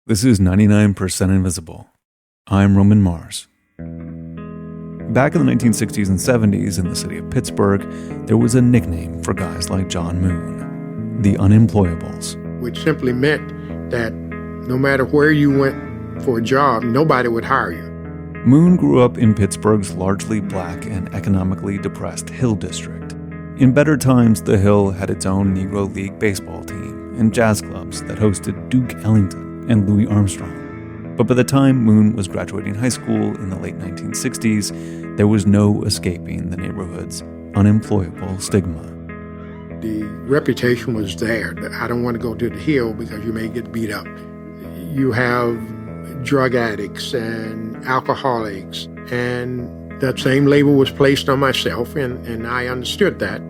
This is 99% Invisible. I'm Roman Mars. Back in the 1960s and 70s in the city of Pittsburgh, there was a nickname for guys like John Moon, the Unemployables. Which simply meant that no matter where you went for a job, nobody would hire you. Moon grew up in Pittsburgh's largely black and economically depressed Hill District. In better times, the Hill had its own Negro League baseball team and jazz clubs that hosted Duke Ellington and Louis Armstrong. But by the time Moon was graduating high school in the late 1960s, there was no escaping the neighborhood's unemployable stigma. The reputation was there. I don't want to go to the Hill because you may get beat up. You have drug addicts and alcoholics, and that same label was placed on myself, and I understood that.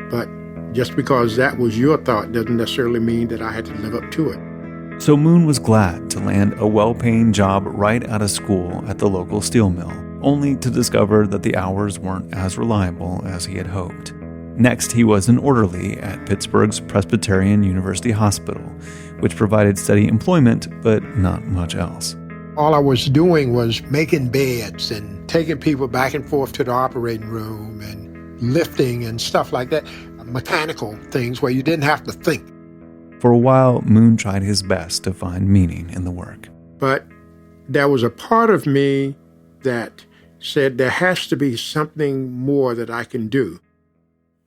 But just because that was your thought doesn't necessarily mean that I had to live up to it. So Moon was glad to land a well-paying job right out of school at the local steel mill, only to discover that the hours weren't as reliable as he had hoped. Next, he was an orderly at Pittsburgh's Presbyterian University Hospital, which provided steady employment, but not much else. All I was doing was making beds and taking people back and forth to the operating room and lifting and stuff like that, mechanical things where you didn't have to think. For a while, Moon tried his best to find meaning in the work. But there was a part of me that said there has to be something more that I can do.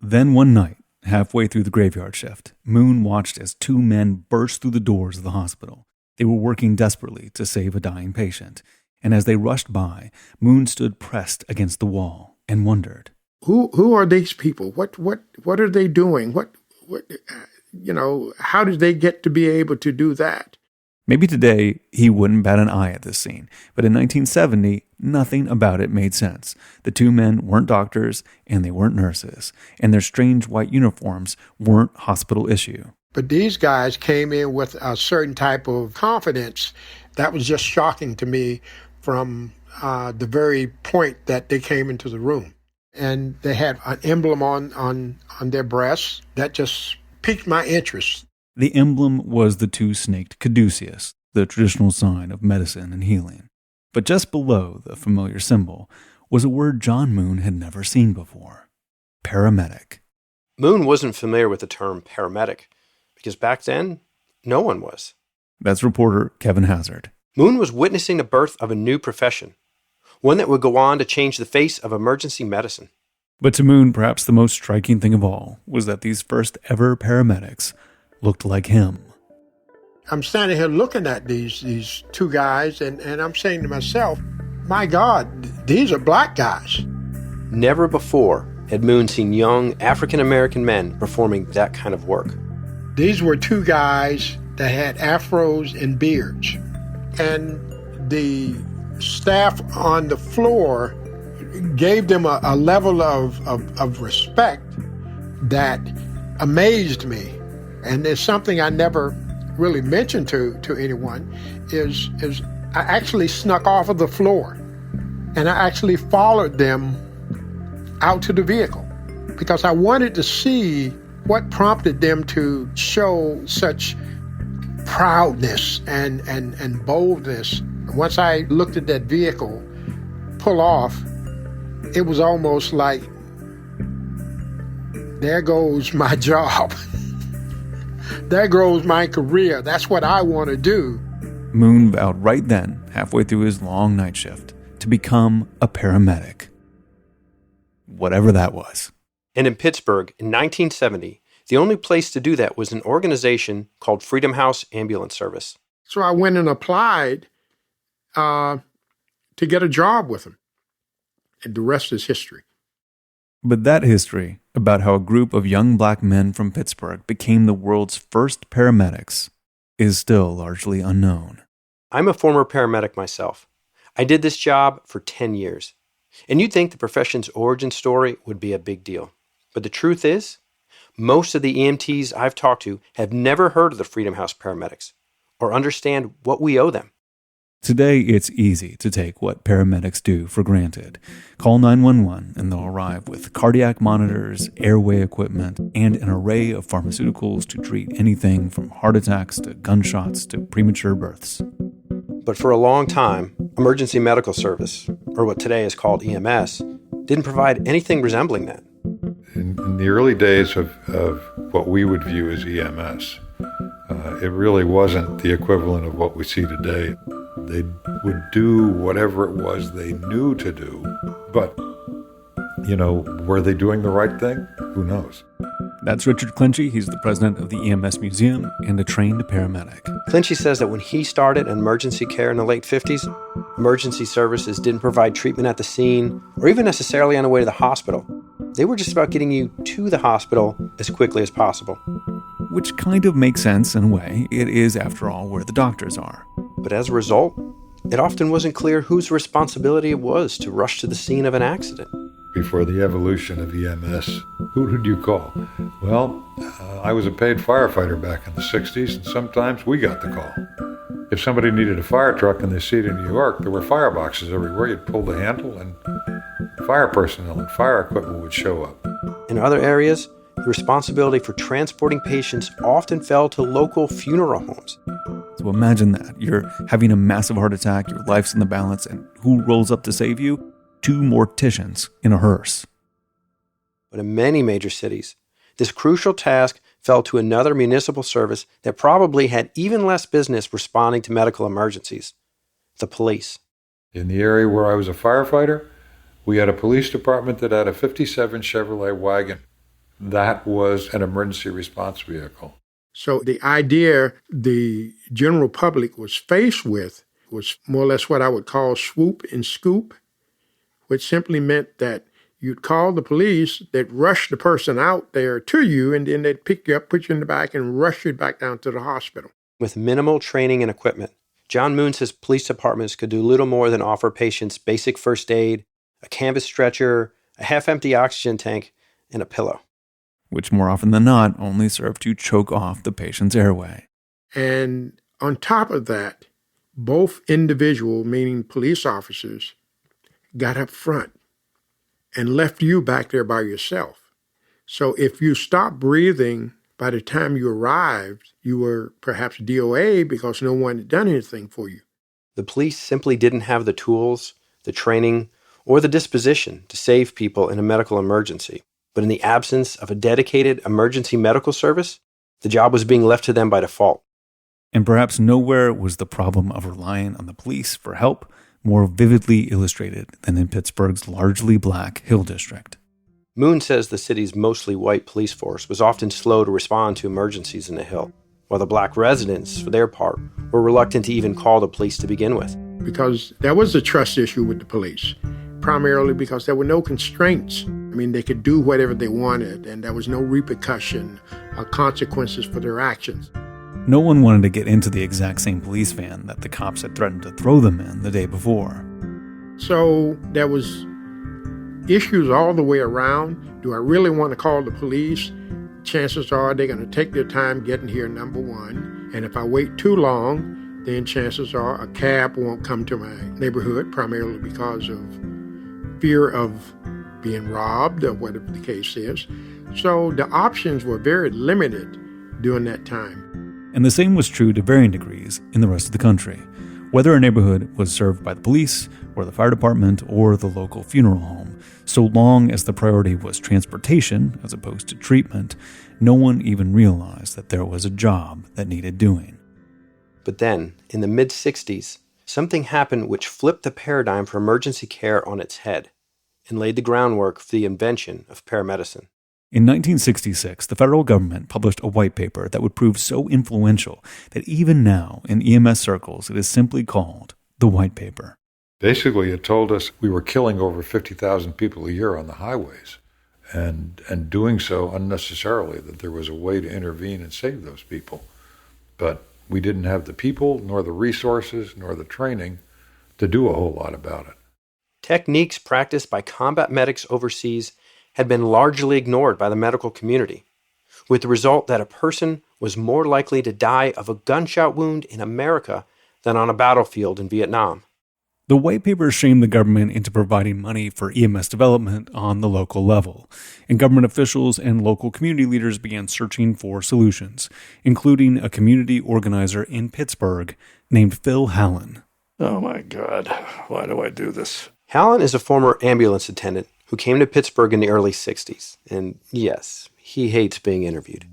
Then one night, halfway through the graveyard shift, Moon watched as two men burst through the doors of the hospital. They were working desperately to save a dying patient. And as they rushed by, Moon stood pressed against the wall and wondered, Who are these people? What are they doing? How did they get to be able to do that? Maybe today he wouldn't bat an eye at this scene, but in 1970, nothing about it made sense. The two men weren't doctors and they weren't nurses, and their strange white uniforms weren't hospital issue. But these guys came in with a certain type of confidence that was just shocking to me from the very point that they came into the room. And they had an emblem on their breasts that just piqued my interest. The emblem was the two-snaked caduceus, the traditional sign of medicine and healing. But just below the familiar symbol was a word John Moon had never seen before: paramedic. Moon wasn't familiar with the term paramedic because back then, no one was. That's reporter Kevin Hazard. Moon was witnessing the birth of a new profession, one that would go on to change the face of emergency medicine. But to Moon, perhaps the most striking thing of all was that these first ever paramedics looked like him. I'm standing here looking at these two guys, and I'm saying to myself, my God, these are black guys. Never before had Moon seen young African-American men performing that kind of work. These were two guys that had afros and beards. And the staff on the floor gave them a level of respect that amazed me. And there's something I never really mentioned to anyone is I actually snuck off of the floor and I actually followed them out to the vehicle because I wanted to see what prompted them to show such proudness and boldness. And once I looked at that vehicle pull off, it was almost like, there goes my job. There goes my career. That's what I want to do. Moon vowed right then, halfway through his long night shift, to become a paramedic. Whatever that was. And in Pittsburgh, in 1970, the only place to do that was an organization called Freedom House Ambulance Service. So I went and applied to get a job with them. And the rest is history. But that history about how a group of young black men from Pittsburgh became the world's first paramedics is still largely unknown. I'm a former paramedic myself. I did this job for 10 years. And you'd think the profession's origin story would be a big deal. But the truth is, most of the EMTs I've talked to have never heard of the Freedom House Paramedics or understand what we owe them. Today, it's easy to take what paramedics do for granted. Call 911 and they'll arrive with cardiac monitors, airway equipment, and an array of pharmaceuticals to treat anything from heart attacks to gunshots to premature births. But for a long time, emergency medical service, or what today is called EMS, didn't provide anything resembling that. In the early days of what we would view as EMS, it really wasn't the equivalent of what we see today. They would do whatever it was they knew to do, but, were they doing the right thing? Who knows? That's Richard Clinchy. He's the president of the EMS Museum and a trained paramedic. Clinchy says that when he started in emergency care in the late 50s, emergency services didn't provide treatment at the scene or even necessarily on the way to the hospital. They were just about getting you to the hospital as quickly as possible. Which kind of makes sense in a way. It is, after all, where the doctors are. But as a result, it often wasn't clear whose responsibility it was to rush to the scene of an accident. Before the evolution of EMS, who did you call? Well, I was a paid firefighter back in the 60s, and sometimes we got the call. If somebody needed a fire truck and they see it in New York, there were fireboxes everywhere. You'd pull the handle and fire personnel and fire equipment would show up. In other areas, the responsibility for transporting patients often fell to local funeral homes. So imagine that. You're having a massive heart attack, your life's in the balance, and who rolls up to save you? 2 morticians in a hearse. But in many major cities, this crucial task fell to another municipal service that probably had even less business responding to medical emergencies: the police. In the area where I was a firefighter, we had a police department that had a 57 Chevrolet wagon. That was an emergency response vehicle. So the idea the general public was faced with was more or less what I would call swoop and scoop, which simply meant that you'd call the police, they'd rush the person out there to you, and then they'd pick you up, put you in the back, and rush you back down to the hospital. With minimal training and equipment, John Moon says police departments could do little more than offer patients basic first aid, a canvas stretcher, a half-empty oxygen tank, and a pillow. Which more often than not only serve to choke off the patient's airway. And on top of that, both individual, meaning police officers, got up front and left you back there by yourself. So if you stopped breathing by the time you arrived, you were perhaps DOA because no one had done anything for you. The police simply didn't have the tools, the training, or the disposition to save people in a medical emergency. But in the absence of a dedicated emergency medical service, the job was being left to them by default. And perhaps nowhere was the problem of relying on the police for help more vividly illustrated than in Pittsburgh's largely black Hill District. Moon says the city's mostly white police force was often slow to respond to emergencies in the Hill, while the black residents, for their part, were reluctant to even call the police to begin with. Because there was a trust issue with the police, primarily because there were no constraints. I mean, they could do whatever they wanted, and there was no repercussion or consequences for their actions. No one wanted to get into the exact same police van that the cops had threatened to throw them in the day before. So there was issues all the way around. Do I really want to call the police? Chances are they're going to take their time getting here, number one. And if I wait too long, then chances are a cab won't come to my neighborhood, primarily because of fear of being robbed or whatever the case is. So the options were very limited during that time. And the same was true to varying degrees in the rest of the country. Whether a neighborhood was served by the police, or the fire department, or the local funeral home, so long as the priority was transportation as opposed to treatment, no one even realized that there was a job that needed doing. But then, in the mid-60s, something happened which flipped the paradigm for emergency care on its head and laid the groundwork for the invention of paramedicine. In 1966, the federal government published a white paper that would prove so influential that even now, in EMS circles, it is simply called the White Paper. Basically, it told us we were killing over 50,000 people a year on the highways and doing so unnecessarily, that there was a way to intervene and save those people. But we didn't have the people, nor the resources, nor the training to do a whole lot about it. Techniques practiced by combat medics overseas had been largely ignored by the medical community, with the result that a person was more likely to die of a gunshot wound in America than on a battlefield in Vietnam. The white paper shamed the government into providing money for EMS development on the local level, and government officials and local community leaders began searching for solutions, including a community organizer in Pittsburgh named Phil Hallen. Oh my God, why do I do this? Hallen is a former ambulance attendant who came to Pittsburgh in the early 60s, and yes, he hates being interviewed.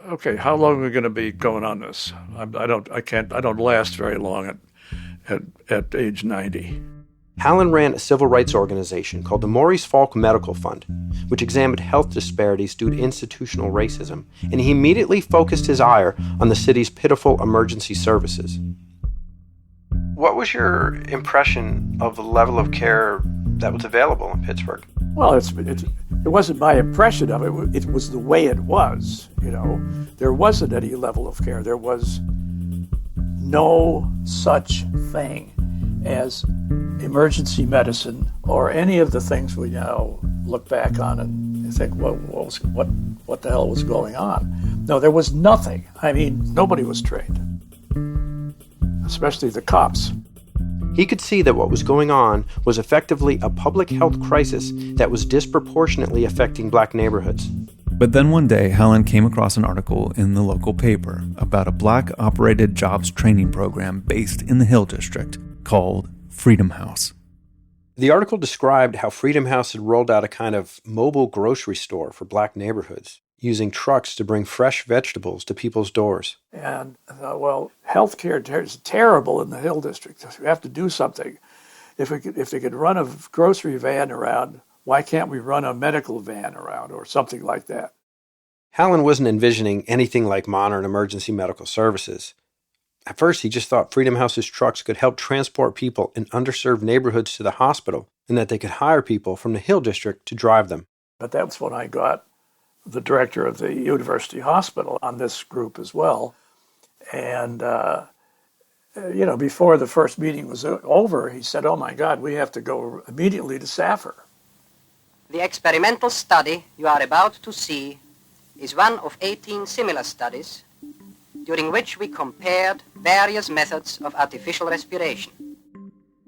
Okay, how long are we going to be going on this? I don't last very long at age 90. Hallen ran a civil rights organization called the Maurice Falk Medical Fund, which examined health disparities due to institutional racism, and he immediately focused his ire on the city's pitiful emergency services. What was your impression of the level of care that was available in Pittsburgh? Well, it wasn't my impression of it. It was the way it was, There wasn't any level of care. There was no such thing as emergency medicine or any of the things we now look back on and think, what the hell was going on? No, there was nothing. I mean, nobody was trained, especially the cops. He could see that what was going on was effectively a public health crisis that was disproportionately affecting black neighborhoods. But then one day, Hallen came across an article in the local paper about a black-operated jobs training program based in the Hill District called Freedom House. The article described how Freedom House had rolled out a kind of mobile grocery store for black neighborhoods, using trucks to bring fresh vegetables to people's doors. And I thought, healthcare is terrible in the Hill District. We have to do something. If they could run a grocery van around, why can't we run a medical van around or something like that? Hallen wasn't envisioning anything like modern emergency medical services. At first, he just thought Freedom House's trucks could help transport people in underserved neighborhoods to the hospital, and that they could hire people from the Hill District to drive them. But that's when I got the director of the university hospital on this group as well. And, before the first meeting was over, he said, oh my God, we have to go immediately to Safar. The experimental study you are about to see is one of 18 similar studies during which we compared various methods of artificial respiration.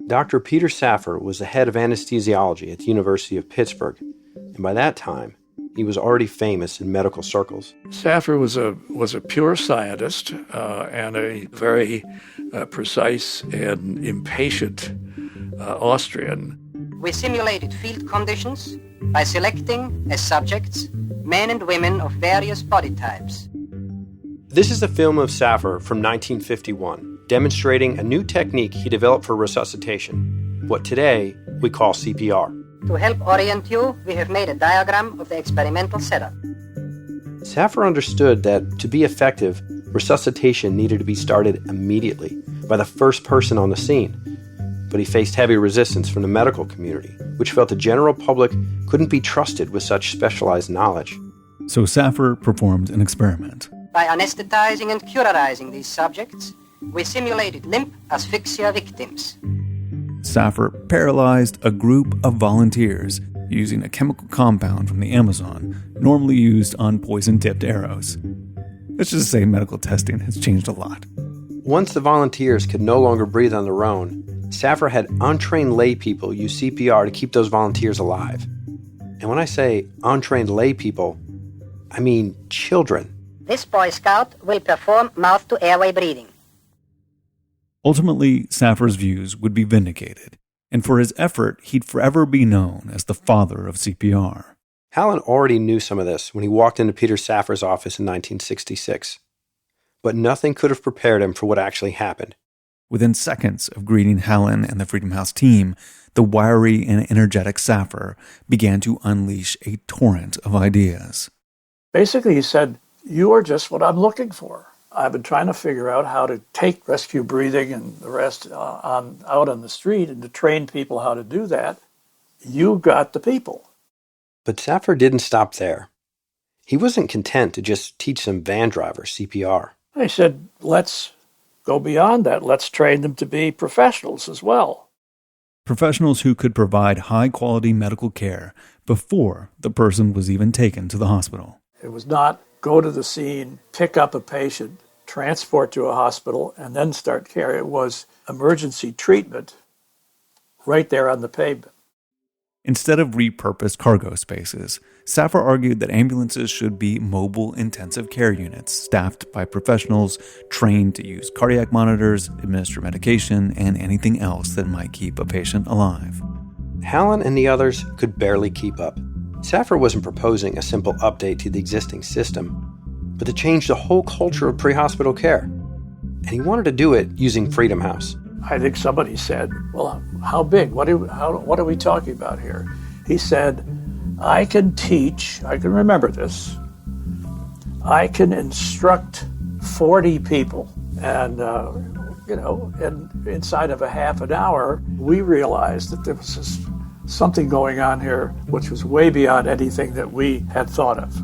Dr. Peter Safar was the head of anesthesiology at the University of Pittsburgh, and by that time, he was already famous in medical circles. Safar was a pure scientist and a very precise and impatient Austrian. We simulated field conditions by selecting as subjects men and women of various body types. This is a film of Safar from 1951, demonstrating a new technique he developed for resuscitation, what today we call CPR. To help orient you, we have made a diagram of the experimental setup. Safar understood that to be effective, resuscitation needed to be started immediately by the first person on the scene. But he faced heavy resistance from the medical community, which felt the general public couldn't be trusted with such specialized knowledge. So Safar performed an experiment. By anesthetizing and curarizing these subjects, we simulated limp asphyxia victims. Safar paralyzed a group of volunteers using a chemical compound from the Amazon, normally used on poison-tipped arrows. Let's just say medical testing has changed a lot. Once the volunteers could no longer breathe on their own, Safar had untrained lay people use CPR to keep those volunteers alive. And when I say untrained lay people, I mean children. This Boy Scout will perform mouth-to-airway breathing. Ultimately, Safar's views would be vindicated, and for his effort, he'd forever be known as the father of CPR. Hallen already knew some of this when he walked into Peter Safar's office in 1966. But nothing could have prepared him for what actually happened. Within seconds of greeting Hallen and the Freedom House team, the wiry and energetic Safar began to unleash a torrent of ideas. Basically, he said, you are just what I'm looking for. I've been trying to figure out how to take rescue breathing and the rest out on the street and to train people how to do that. You got the people. But Safar didn't stop there. He wasn't content to just teach some van drivers CPR. I said, let's go beyond that. Let's train them to be professionals as well. Professionals who could provide high-quality medical care before the person was even taken to the hospital. It was not go to the scene, pick up a patient, transport to a hospital, and then start care. It was emergency treatment right there on the pavement. Instead of repurposed cargo spaces, Saffer argued that ambulances should be mobile intensive care units staffed by professionals trained to use cardiac monitors, administer medication, and anything else that might keep a patient alive. Hallen and the others could barely keep up. Saffer wasn't proposing a simple update to the existing system, but to change the whole culture of pre-hospital care. And he wanted to do it using Freedom House. I think somebody said, well, how big? What are we talking about here? He said, I can remember this, I can instruct 40 people. And, and inside of a half an hour, we realized that there was something going on here which was way beyond anything that we had thought of.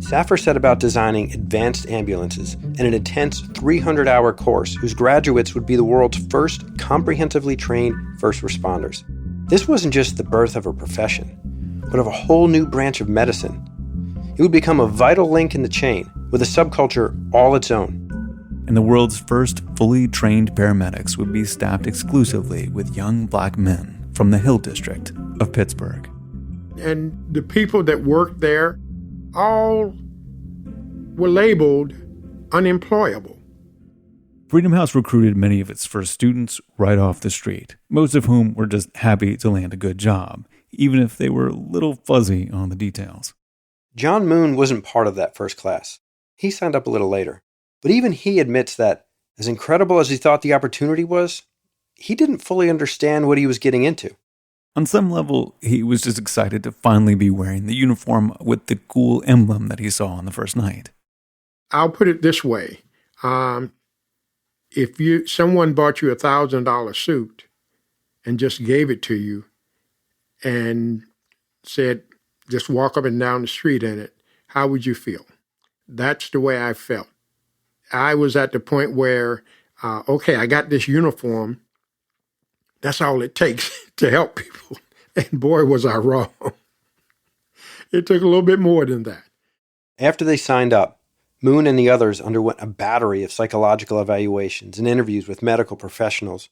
Saffer set about designing advanced ambulances in an intense 300-hour course whose graduates would be the world's first comprehensively trained first responders. This wasn't just the birth of a profession, but of a whole new branch of medicine. It would become a vital link in the chain with a subculture all its own. And the world's first fully trained paramedics would be staffed exclusively with young black men from the Hill District of Pittsburgh. And the people that worked there all were labeled unemployable. Freedom House recruited many of its first students right off the street, most of whom were just happy to land a good job, even if they were a little fuzzy on the details. John Moon wasn't part of that first class. He signed up a little later. But even he admits that, as incredible as he thought the opportunity was, he didn't fully understand what he was getting into. On some level, he was just excited to finally be wearing the uniform with the cool emblem that he saw on the first night. I'll put it this way. If someone bought you a $1,000 suit and just gave it to you and said, just walk up and down the street in it, how would you feel? That's the way I felt. I was at the point where, okay, I got this uniform. That's all it takes to help people. And boy, was I wrong. It took a little bit more than that. After they signed up, Moon and the others underwent a battery of psychological evaluations and interviews with medical professionals.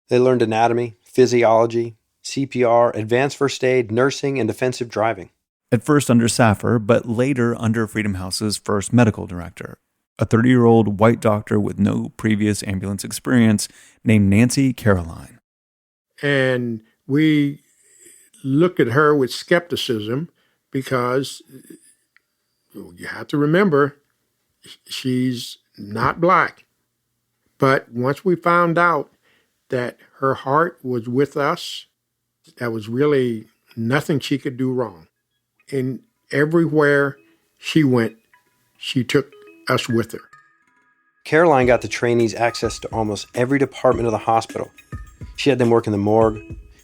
They learned anatomy, physiology, CPR, advanced first aid, nursing, and defensive driving. At first under Saffer, but later under Freedom House's first medical director, a 30-year-old white doctor with no previous ambulance experience named Nancy Caroline. And we looked at her with skepticism because you have to remember, she's not black. But once we found out that her heart was with us, there was really nothing she could do wrong. And everywhere she went, she took us with her. Caroline got the trainees access to almost every department of the hospital. She had them work in the morgue,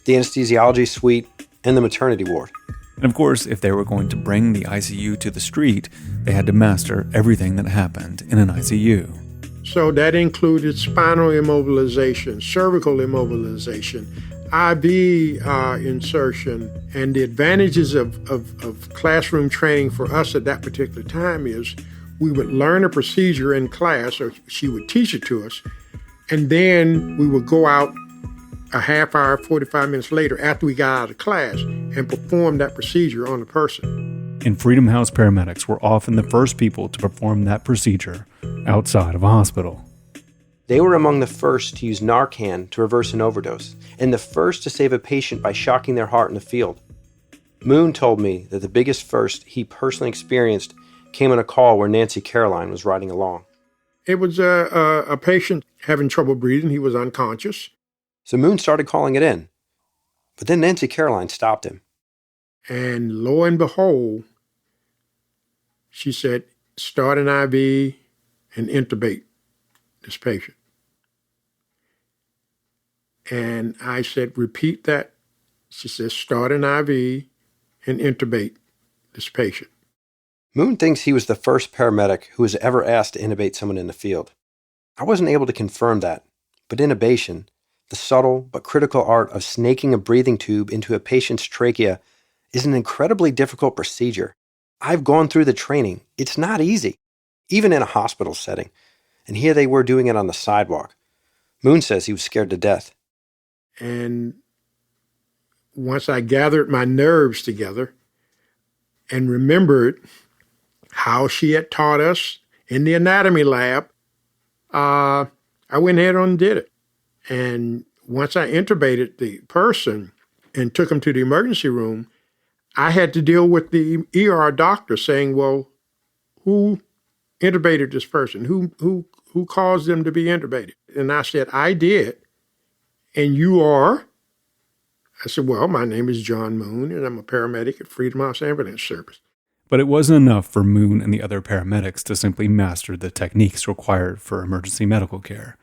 the anesthesiology suite, and the maternity ward. And of course, if they were going to bring the ICU to the street, they had to master everything that happened in an ICU. So that included spinal immobilization, cervical immobilization, IV insertion. And the advantages of classroom training for us at that particular time is we would learn a procedure in class, or she would teach it to us, and then we would go out a half hour, 45 minutes later after we got out of class and perform that procedure on the person. And Freedom House paramedics were often the first people to perform that procedure outside of a hospital. They were among the first to use Narcan to reverse an overdose, and the first to save a patient by shocking their heart in the field. Moon told me that the biggest first he personally experienced came on a call where Nancy Caroline was riding along. It was a patient having trouble breathing. He was unconscious. So Moon started calling it in. But then Nancy Caroline stopped him. And lo and behold, she said, start an IV and intubate this patient. And I said, repeat that. She said, start an IV and intubate this patient. Moon thinks he was the first paramedic who was ever asked to intubate someone in the field. I wasn't able to confirm that, but intubation, the subtle but critical art of snaking a breathing tube into a patient's trachea, is an incredibly difficult procedure. I've gone through the training. It's not easy, even in a hospital setting. and here they were doing it on the sidewalk. Moon says he was scared to death. And once I gathered my nerves together and remembered how she had taught us in the anatomy lab, I went ahead and did it. And once I intubated the person and took him to the emergency room, I had to deal with the ER doctor saying, well, who intubated this person? Who caused them to be intubated? And I said, I did. And you are? I said, well, my name is John Moon, and I'm a paramedic at Freedom House Ambulance Service. But it wasn't enough for Moon and the other paramedics to simply master the techniques required for emergency medical care.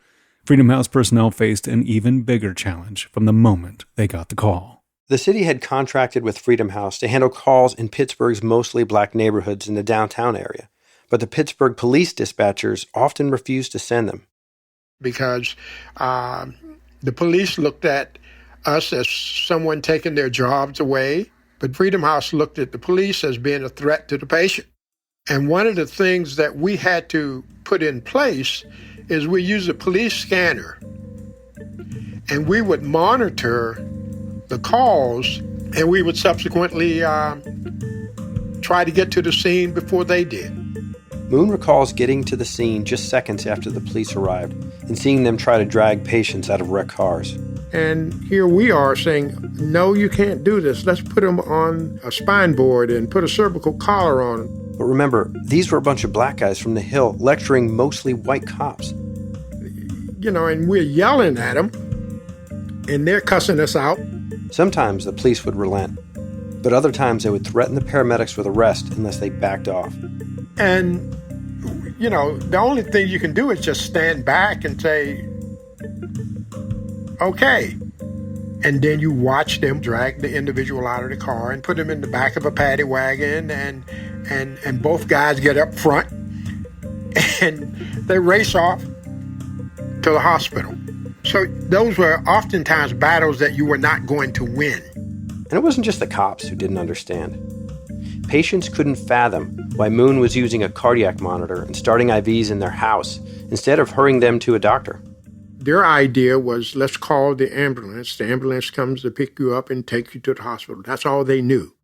Freedom House personnel faced an even bigger challenge from the moment they got the call. The city had contracted with Freedom House to handle calls in Pittsburgh's mostly black neighborhoods in the downtown area, but the Pittsburgh police dispatchers often refused to send them. Because the police looked at us as someone taking their jobs away, but Freedom House looked at the police as being a threat to the patient. And one of the things that we had to put in place is we use a police scanner, and we would monitor the calls, and we would subsequently try to get to the scene before they did. Moon recalls getting to the scene just seconds after the police arrived and seeing them try to drag patients out of wrecked cars. And here we are saying, no, you can't do this. Let's put them on a spine board and put a cervical collar on them. But remember, these were a bunch of black guys from the Hill lecturing mostly white cops. You know, and we're yelling at them, and they're cussing us out. Sometimes the police would relent, but other times they would threaten the paramedics with arrest unless they backed off. And, you know, the only thing you can do is just stand back and say, okay. And then you watch them drag the individual out of the car and put them in the back of a paddy wagon, and both guys get up front and they race off to the hospital. So those were oftentimes battles that you were not going to win. And it wasn't just the cops who didn't understand. Patients couldn't fathom why Moon was using a cardiac monitor and starting IVs in their house instead of hurrying them to a doctor. Their idea was, let's call the ambulance. The ambulance comes to pick you up and take you to the hospital. That's all they knew.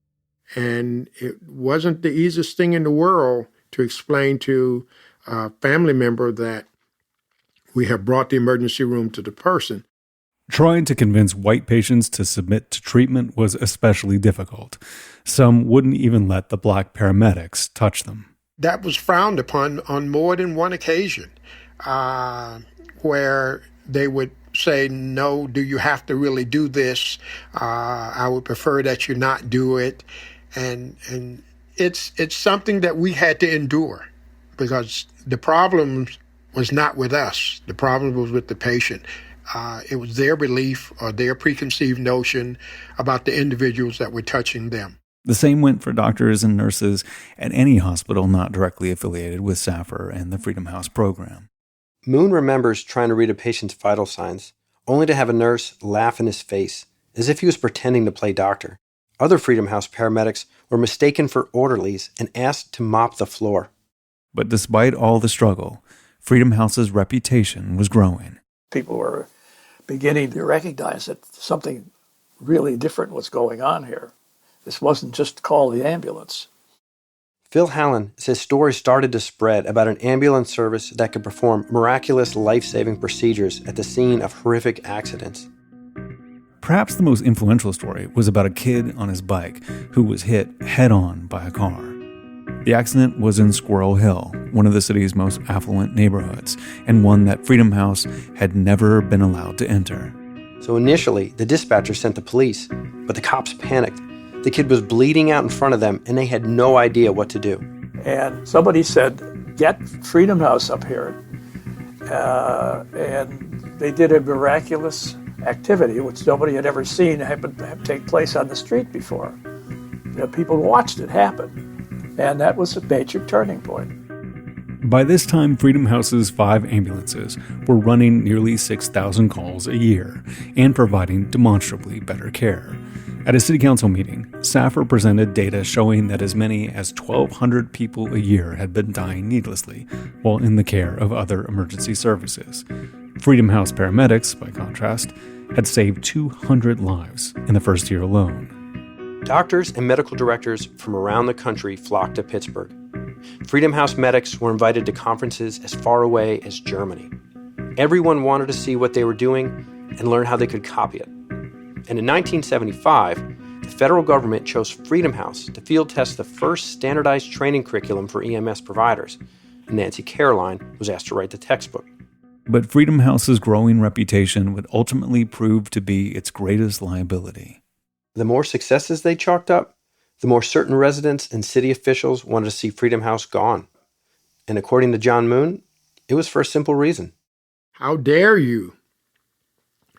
And it wasn't the easiest thing in the world to explain to a family member that we have brought the emergency room to the person. Trying to convince white patients to submit to treatment was especially difficult. Some wouldn't even let the black paramedics touch them. That was frowned upon on more than one occasion, where they would say, no, do you have to really do this? I would prefer that you not do it. And it's something that we had to endure, because the problem was not with us. The problem was with the patient. It was their belief or their preconceived notion about the individuals that were touching them. The same went for doctors and nurses at any hospital not directly affiliated with SAFR and the Freedom House program. Moon remembers trying to read a patient's vital signs, only to have a nurse laugh in his face, as if he was pretending to play doctor. Other Freedom House paramedics were mistaken for orderlies and asked to mop the floor. But despite all the struggle, Freedom House's reputation was growing. People were beginning to recognize that something really different was going on here. This wasn't just call the ambulance. Phil Hallen says stories started to spread about an ambulance service that could perform miraculous life-saving procedures at the scene of horrific accidents. Perhaps the most influential story was about a kid on his bike who was hit head-on by a car. The accident was in Squirrel Hill, one of the city's most affluent neighborhoods, and one that Freedom House had never been allowed to enter. So initially, the dispatcher sent the police, but the cops panicked. The kid was bleeding out in front of them, and they had no idea what to do. And somebody said, get Freedom House up here. And they did a miraculous activity, which nobody had ever seen take place on the street before. You know, people watched it happen. And that was a major turning point. By this time, Freedom House's 5 ambulances were running nearly 6,000 calls a year and providing demonstrably better care. At a city council meeting, Saffer presented data showing that as many as 1,200 people a year had been dying needlessly while in the care of other emergency services. Freedom House paramedics, by contrast, had saved 200 lives in the first year alone. Doctors and medical directors from around the country flocked to Pittsburgh. Freedom House medics were invited to conferences as far away as Germany. Everyone wanted to see what they were doing and learn how they could copy it. And in 1975, the federal government chose Freedom House to field test the first standardized training curriculum for EMS providers, and Nancy Caroline was asked to write the textbook. But Freedom House's growing reputation would ultimately prove to be its greatest liability. The more successes they chalked up, the more certain residents and city officials wanted to see Freedom House gone. And according to John Moon, it was for a simple reason. How dare you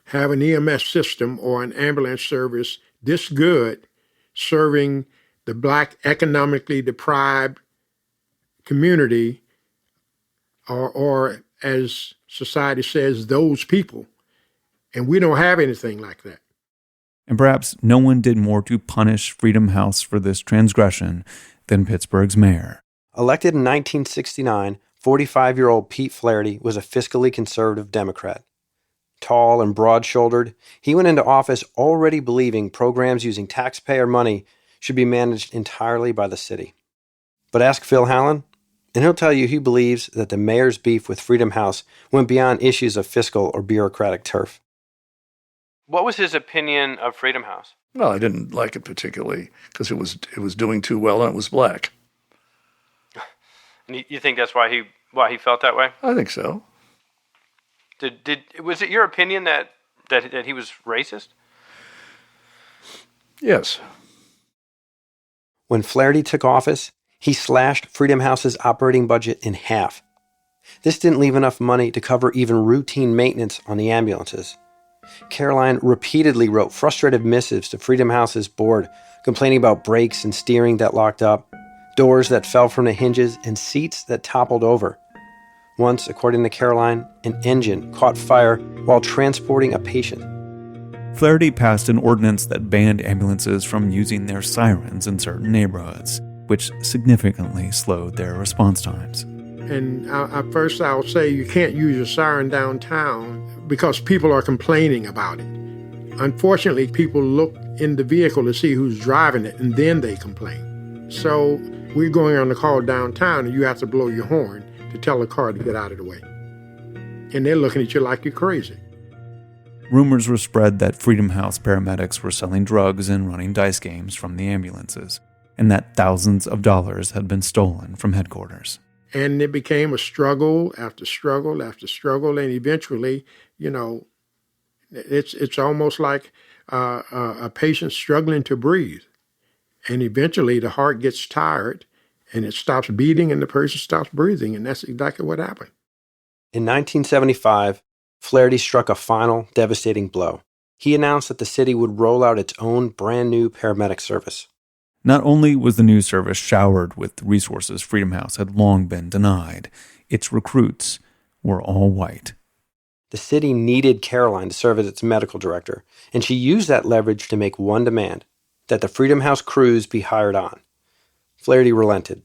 have an EMS system or an ambulance service this good serving the Black economically deprived community, or as society says, those people. And we don't have anything like that. And perhaps no one did more to punish Freedom House for this transgression than Pittsburgh's mayor. Elected in 1969, 45-year-old Pete Flaherty was a fiscally conservative Democrat. Tall and broad-shouldered, he went into office already believing programs using taxpayer money should be managed entirely by the city. But ask Phil Hallen, and he'll tell you he believes that the mayor's beef with Freedom House went beyond issues of fiscal or bureaucratic turf. What was his opinion of Freedom House? Well, I didn't like it particularly because it was doing too well and it was black. And you think that's why he felt that way? I think so. Was it your opinion that he was racist? Yes. When Flaherty took office, he slashed Freedom House's operating budget in half. This didn't leave enough money to cover even routine maintenance on the ambulances. Caroline repeatedly wrote frustrated missives to Freedom House's board, complaining about brakes and steering that locked up, doors that fell from the hinges, and seats that toppled over. Once, according to Caroline, an engine caught fire while transporting a patient. Flaherty passed an ordinance that banned ambulances from using their sirens in certain neighborhoods, which significantly slowed their response times. And first I'll say you can't use your siren downtown because people are complaining about it. Unfortunately, people look in the vehicle to see who's driving it, and then they complain. So we're going on the call downtown, and you have to blow your horn to tell the car to get out of the way. And they're looking at you like you're crazy. Rumors were spread that Freedom House paramedics were selling drugs and running dice games from the ambulances, and that thousands of dollars had been stolen from headquarters. And it became a struggle after struggle after struggle, and eventually, it's almost like a patient struggling to breathe. And eventually the heart gets tired, and it stops beating, and the person stops breathing, and that's exactly what happened. In 1975, Flaherty struck a final, devastating blow. He announced that the city would roll out its own brand-new paramedic service. Not only was the new service showered with resources Freedom House had long been denied, its recruits were all white. The city needed Caroline to serve as its medical director, and she used that leverage to make one demand, that the Freedom House crews be hired on. Flaherty relented.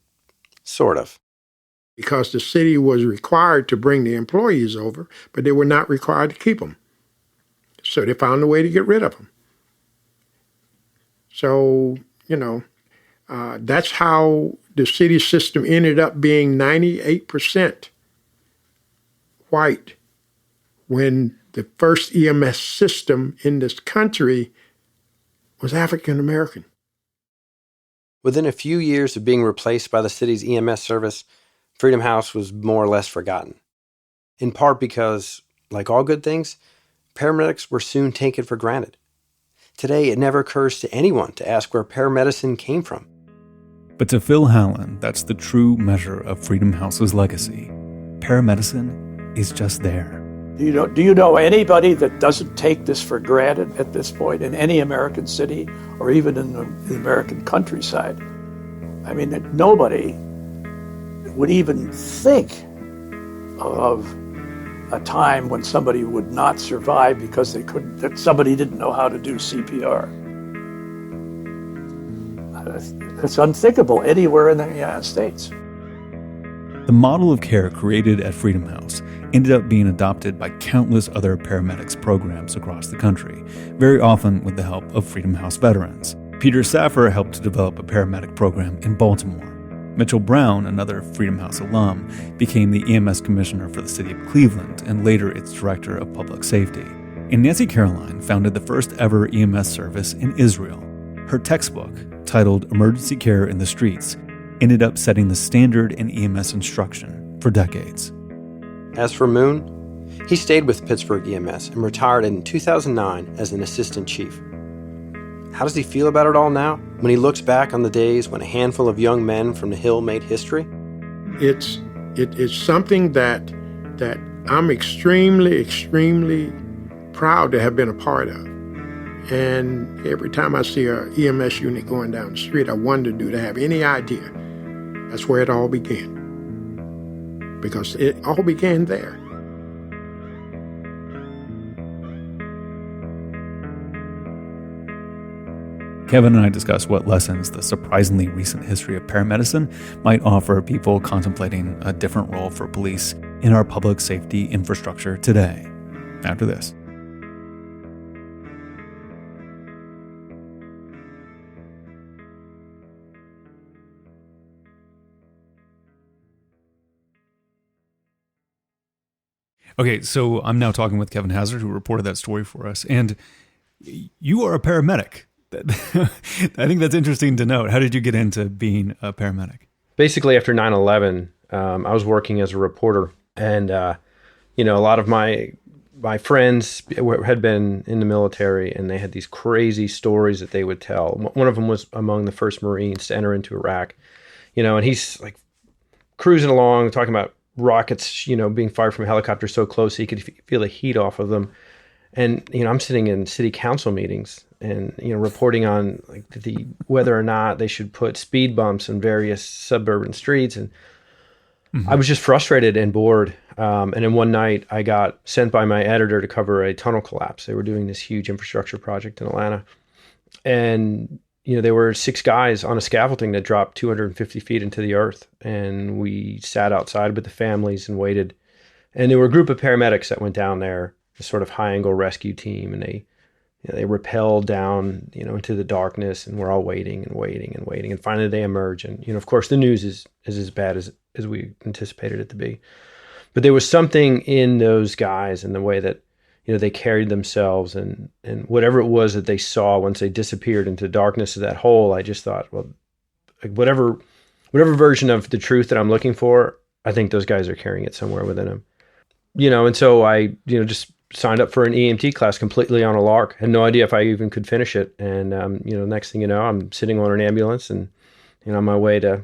Sort of. Because the city was required to bring the employees over, but they were not required to keep them. So they found a way to get rid of them. So, that's how the city system ended up being 98% white when the first EMS system in this country was African American. Within a few years of being replaced by the city's EMS service, Freedom House was more or less forgotten. In part because, like all good things, paramedics were soon taken for granted. Today, it never occurs to anyone to ask where paramedicine came from. But to Phil Hallen, that's the true measure of Freedom House's legacy. Paramedicine is just there. Do you know anybody that doesn't take this for granted at this point in any American city or even in the American countryside? I mean, nobody would even think of a time when somebody would not survive because that somebody didn't know how to do CPR. It's unthinkable anywhere in the United States. The model of care created at Freedom House ended up being adopted by countless other paramedics programs across the country, very often with the help of Freedom House veterans. Peter Saffer helped to develop a paramedic program in Baltimore. Mitchell Brown, another Freedom House alum, became the EMS commissioner for the city of Cleveland and later its director of public safety. And Nancy Caroline founded the first ever EMS service in Israel. Her textbook, titled Emergency Care in the Streets, ended up setting the standard in EMS instruction for decades. As for Moon, he stayed with Pittsburgh EMS and retired in 2009 as an assistant chief. How does he feel about it all now, when he looks back on the days when a handful of young men from the Hill made history? It is something that I'm extremely proud to have been a part of. And every time I see a EMS unit going down the street, I wonder, do they have any idea that's where it all began? Because it all began there. Kevin and I discuss what lessons the surprisingly recent history of paramedicine might offer people contemplating a different role for police in our public safety infrastructure today. After this. Okay, so I'm now talking with Kevin Hazard, who reported that story for us. And you are a paramedic. I think that's interesting to note. How did you get into being a paramedic? Basically, after 9/11, I was working as a reporter. And, a lot of my friends had been in the military, and they had these crazy stories that they would tell. One of them was among the first Marines to enter into Iraq. And he's like cruising along, talking about rockets, being fired from a helicopter so close he could feel the heat off of them. And, I'm sitting in city council meetings and, reporting on like whether or not they should put speed bumps in various suburban streets. And I was just frustrated and bored. And then one night I got sent by my editor to cover a tunnel collapse. They were doing this huge infrastructure project in Atlanta. And, there were 6 guys on a scaffolding that dropped 250 feet into the earth. And we sat outside with the families and waited. And there were a group of paramedics that went down there, a sort of high angle rescue team. And they rappelled down, into the darkness, and we're all waiting. And finally they emerge. And, of course the news is as bad as we anticipated it to be. But there was something in those guys and the way that, they carried themselves and whatever it was that they saw once they disappeared into the darkness of that hole. I just thought, well, like whatever version of the truth that I'm looking for, I think those guys are carrying it somewhere within them. And so I, just signed up for an EMT class completely on a lark. Had no idea if I even could finish it. And, next thing you know, I'm sitting on an ambulance and, on my way to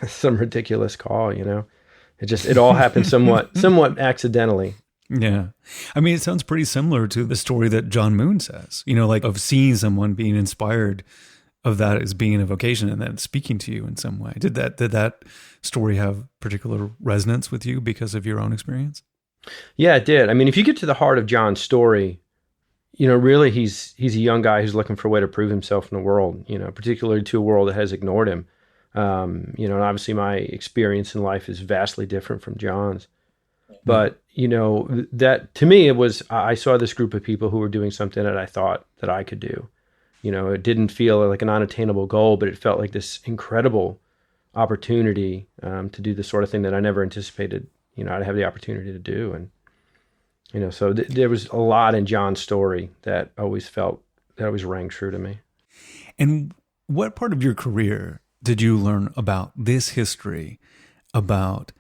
some ridiculous call, It all happened somewhat accidentally. Yeah. I mean, it sounds pretty similar to the story that John Moon says, like of seeing someone being inspired of that as being a vocation and then speaking to you in some way. Did that story have particular resonance with you because of your own experience? Yeah, it did. I mean, if you get to the heart of John's story, really he's a young guy who's looking for a way to prove himself in the world, particularly to a world that has ignored him. And obviously my experience in life is vastly different from John's. But, that to me, I saw this group of people who were doing something that I thought that I could do. It didn't feel like an unattainable goal, but it felt like this incredible opportunity to do the sort of thing that I never anticipated, I'd have the opportunity to do. And, so there was a lot in John's story that always rang true to me. And what part of your career did you learn about this history about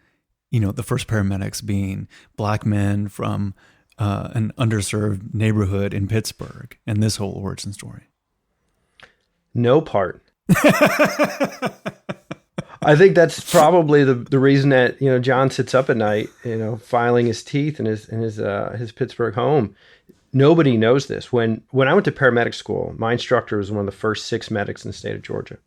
the first paramedics being Black men from an underserved neighborhood in Pittsburgh and this whole origin story? No part. I think that's probably the reason that, John sits up at night, filing his teeth in his Pittsburgh home. Nobody knows this. When I went to paramedic school, my instructor was one of the first 6 medics in the state of Georgia.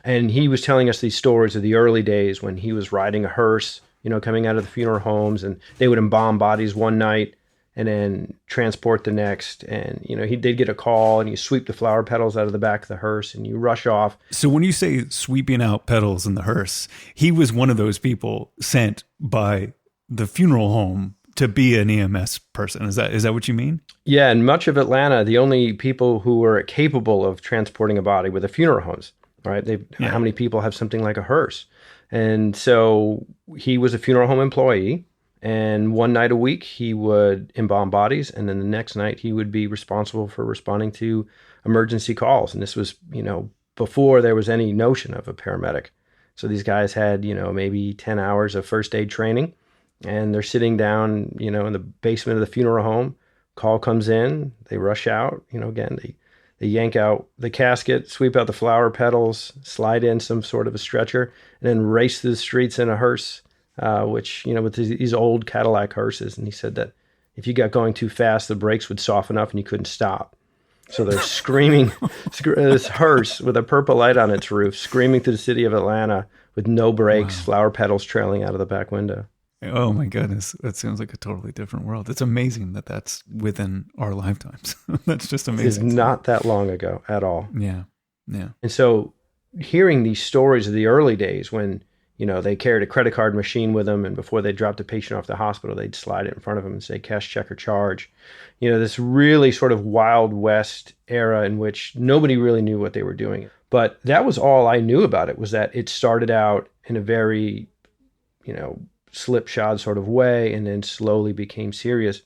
And he was telling us these stories of the early days when he was riding a hearse, coming out of the funeral homes, and they would embalm bodies one night and then transport the next. And, they'd get a call and you sweep the flower petals out of the back of the hearse and you rush off. So when you say sweeping out petals in the hearse, he was one of those people sent by the funeral home to be an EMS person. Is that what you mean? Yeah. In much of Atlanta, the only people who were capable of transporting a body were the funeral homes, right? How many people have something like a hearse? And so he was a funeral home employee. And one night a week, he would embalm bodies. And then the next night, he would be responsible for responding to emergency calls. And this was, before there was any notion of a paramedic. So these guys had, maybe 10 hours of first aid training. And they're sitting down, in the basement of the funeral home. Call comes in. They rush out. Again, they yank out the casket, sweep out the flower petals, slide in some sort of a stretcher, and then race through the streets in a hearse. Which, with these old Cadillac hearses. And he said that if you got going too fast, the brakes would soften up and you couldn't stop. So they're screaming, this hearse with a purple light on its roof, screaming through the city of Atlanta with no brakes, flower petals trailing out of the back window. Oh my goodness. That sounds like a totally different world. It's amazing that that's within our lifetimes. That's just amazing. It's not that long ago at all. Yeah. Yeah. And so hearing these stories of the early days when, they carried a credit card machine with them, and before they dropped a patient off the hospital, they'd slide it in front of them and say, cash, check, or charge. This really sort of Wild West era in which nobody really knew what they were doing. But that was all I knew about it, was that it started out in a very, slipshod sort of way and then slowly became serious.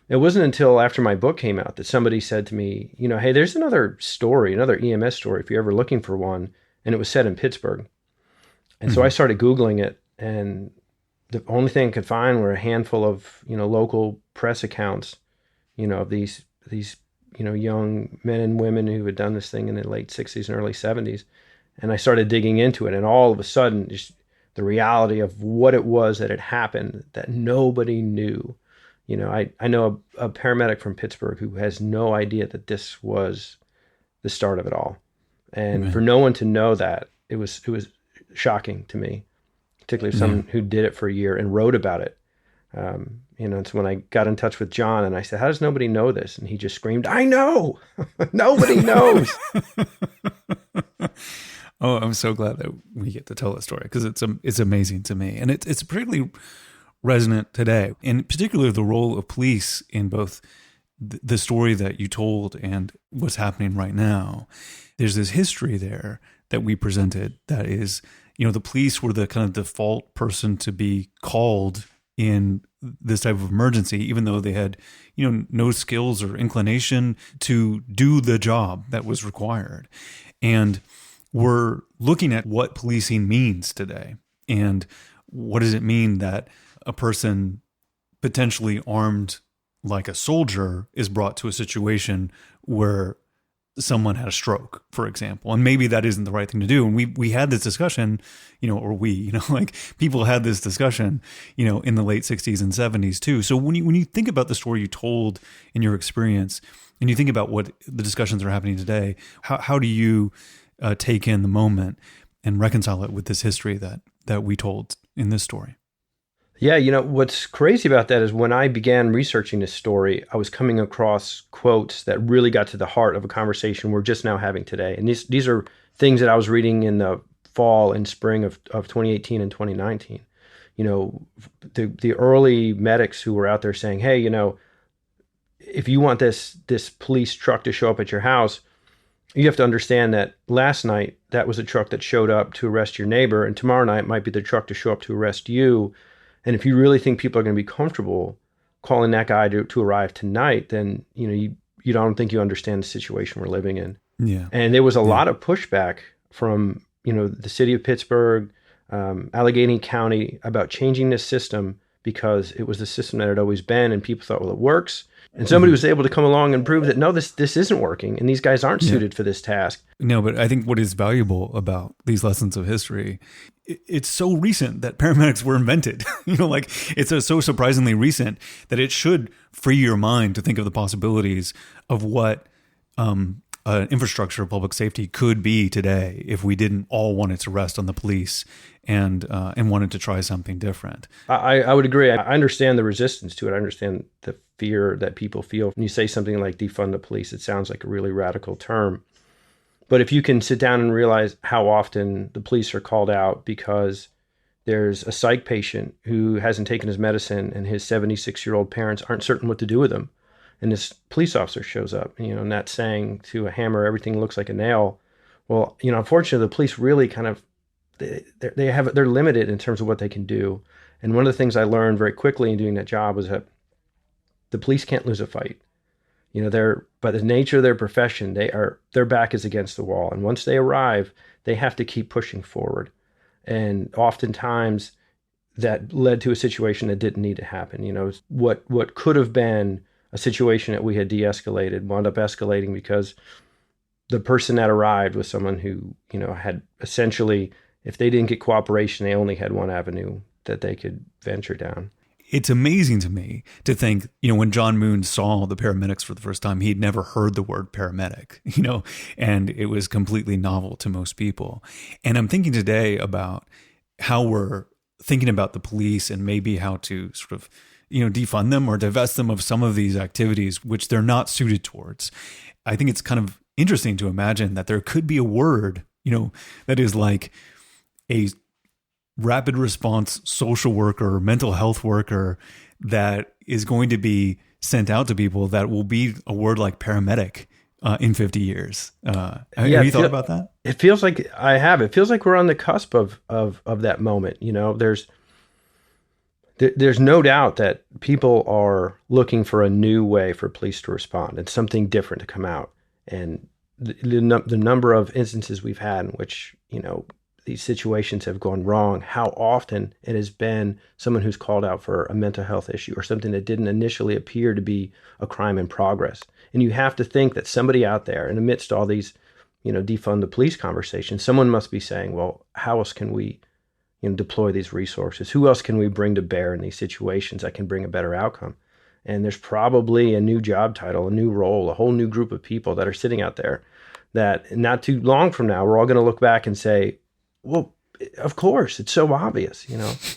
It wasn't until after my book came out that somebody said to me, hey, there's another story, another EMS story, if you're ever looking for one. And it was set in Pittsburgh. And so I started Googling it, and the only thing I could find were a handful of, local press accounts, of these young men and women who had done this thing in the late 60s and early 70s. And I started digging into it, and all of a sudden, just the reality of what it was that had happened that nobody knew. I know a paramedic from Pittsburgh who has no idea that this was the start of it all. And for no one to know that, it was shocking to me, particularly someone who did it for a year and wrote about it. And so when I got in touch with John and I said, how does nobody know this? And he just screamed, I know. Nobody knows. Oh, I'm so glad that we get to tell the story, because it's amazing to me. And it's particularly resonant today, in particular the role of police in both the story that you told and what's happening right now. There's this history there that we presented that is, the police were the kind of default person to be called in this type of emergency, even though they had, no skills or inclination to do the job that was required. And we're looking at what policing means today. And what does it mean that a person potentially armed like a soldier is brought to a situation where someone had a stroke, for example, and maybe that isn't the right thing to do. And we had this discussion, like people had this discussion, in the late 60s and 70s too. So when you think about the story you told in your experience, and you think about what the discussions are happening today, how do you take in the moment and reconcile it with this history that we told in this story? Yeah, what's crazy about that is when I began researching this story, I was coming across quotes that really got to the heart of a conversation we're just now having today. And these are things that I was reading in the fall and spring of 2018 and 2019. The early medics who were out there saying, hey, if you want this police truck to show up at your house, you have to understand that last night that was a truck that showed up to arrest your neighbor, and tomorrow night might be the truck to show up to arrest you. And if you really think people are going to be comfortable calling that guy to arrive tonight, then you don't think you understand the situation we're living in. Yeah. And there was a lot of pushback from the city of Pittsburgh, Allegheny County about changing this system, because it was the system that had always been, and people thought, well, it works. And somebody was able to come along and prove that, no, this isn't working, and these guys aren't suited for this task. No, but I think what is valuable about these lessons of history, it's so recent that paramedics were invented. It's so surprisingly recent that it should free your mind to think of the possibilities of what infrastructure of public safety could be today if we didn't all want it to rest on the police and wanted to try something different. I would agree. I understand the resistance to it. I understand the fear that people feel. When you say something like defund the police, it sounds like a really radical term. But if you can sit down and realize how often the police are called out because there's a psych patient who hasn't taken his medicine and his 76-year-old parents aren't certain what to do with him, and this police officer shows up, and not saying to a hammer, everything looks like a nail. Well, unfortunately, the police really kind of, they're limited in terms of what they can do. And one of the things I learned very quickly in doing that job was that the police can't lose a fight. They're, by the nature of their profession, their back is against the wall. And once they arrive, they have to keep pushing forward. And oftentimes that led to a situation that didn't need to happen. What could have been a situation that we had de-escalated wound up escalating because the person that arrived was someone who, had essentially, if they didn't get cooperation, they only had one avenue that they could venture down. It's amazing to me to think, when John Moon saw the paramedics for the first time, he'd never heard the word paramedic, and it was completely novel to most people. And I'm thinking today about how we're thinking about the police and maybe how to sort of, defund them or divest them of some of these activities which they're not suited towards. I think it's kind of interesting to imagine that there could be a word, that is like a rapid response social worker, mental health worker that is going to be sent out to people that will be a word like paramedic in 50 years. Have you thought about that? It feels like I have. It feels like we're on the cusp of that moment. There's no doubt that people are looking for a new way for police to respond and something different to come out. And the number of instances we've had in which, these situations have gone wrong, how often it has been someone who's called out for a mental health issue or something that didn't initially appear to be a crime in progress. And you have to think that somebody out there, and amidst all these, defund the police conversations, someone must be saying, well, how else can we deploy these resources? Who else can we bring to bear in these situations that can bring a better outcome? And there's probably a new job title, a new role, a whole new group of people that are sitting out there that not too long from now, we're all going to look back and say, well, of course, it's so obvious,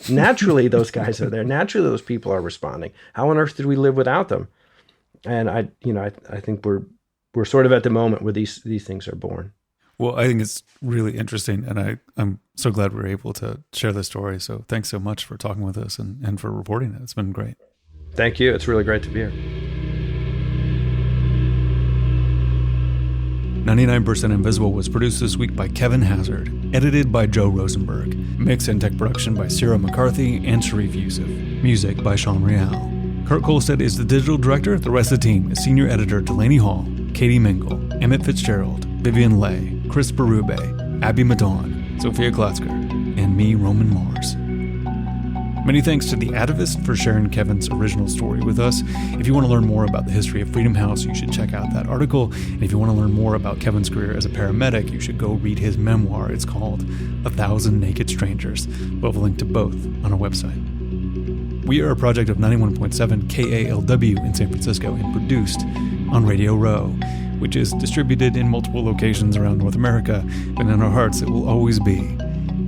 naturally those guys are there. Naturally, those people are responding. How on earth did we live without them? And I think we're sort of at the moment where these things are born. Well, I think it's really interesting, and I'm so glad we were able to share this story. So thanks so much for talking with us and for reporting it. It's been great. Thank you. It's really great to be here. 99% Invisible was produced this week by Kevin Hazard, edited by Joe Rosenberg, mix and tech production by Sarah McCarthy and Sharif Yusuf, music by Sean Real. Kurt Kolstad is the digital director. The rest of the team is senior editor Delaney Hall, Katie Mingle, Emmett Fitzgerald, Vivian Lay, Chris Berube, Abby Madon, Sophia Klatzker, and me, Roman Mars. Many thanks to The Atavist for sharing Kevin's original story with us. If you want to learn more about the history of Freedom House, you should check out that article. And if you want to learn more about Kevin's career as a paramedic, you should go read his memoir. It's called 1,000 Naked Strangers. We'll have a link to both on our website. We are a project of 91.7 KALW in San Francisco and produced on Radio Row, which is distributed in multiple locations around North America, but in our hearts it will always be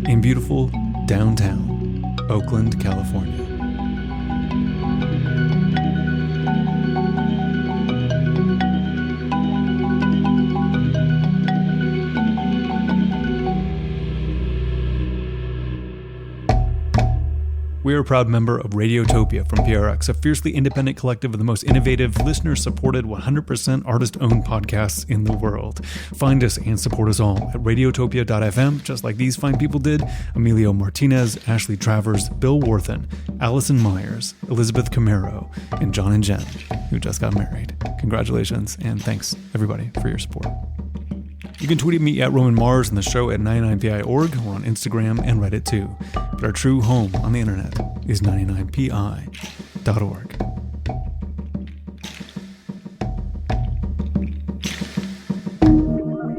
in beautiful downtown Oakland, California. We are a proud member of Radiotopia from PRX, a fiercely independent collective of the most innovative, listener-supported, 100% artist-owned podcasts in the world. Find us and support us all at radiotopia.fm, just like these fine people did: Emilio Martinez, Ashley Travers, Bill Worthen, Allison Myers, Elizabeth Camaro, and John and Jen, who just got married. Congratulations, and thanks, everybody, for your support. You can tweet at me at Roman Mars and the show at 99pi.org. We're on Instagram and Reddit too. But our true home on the internet is 99pi.org.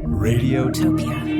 Radiotopia.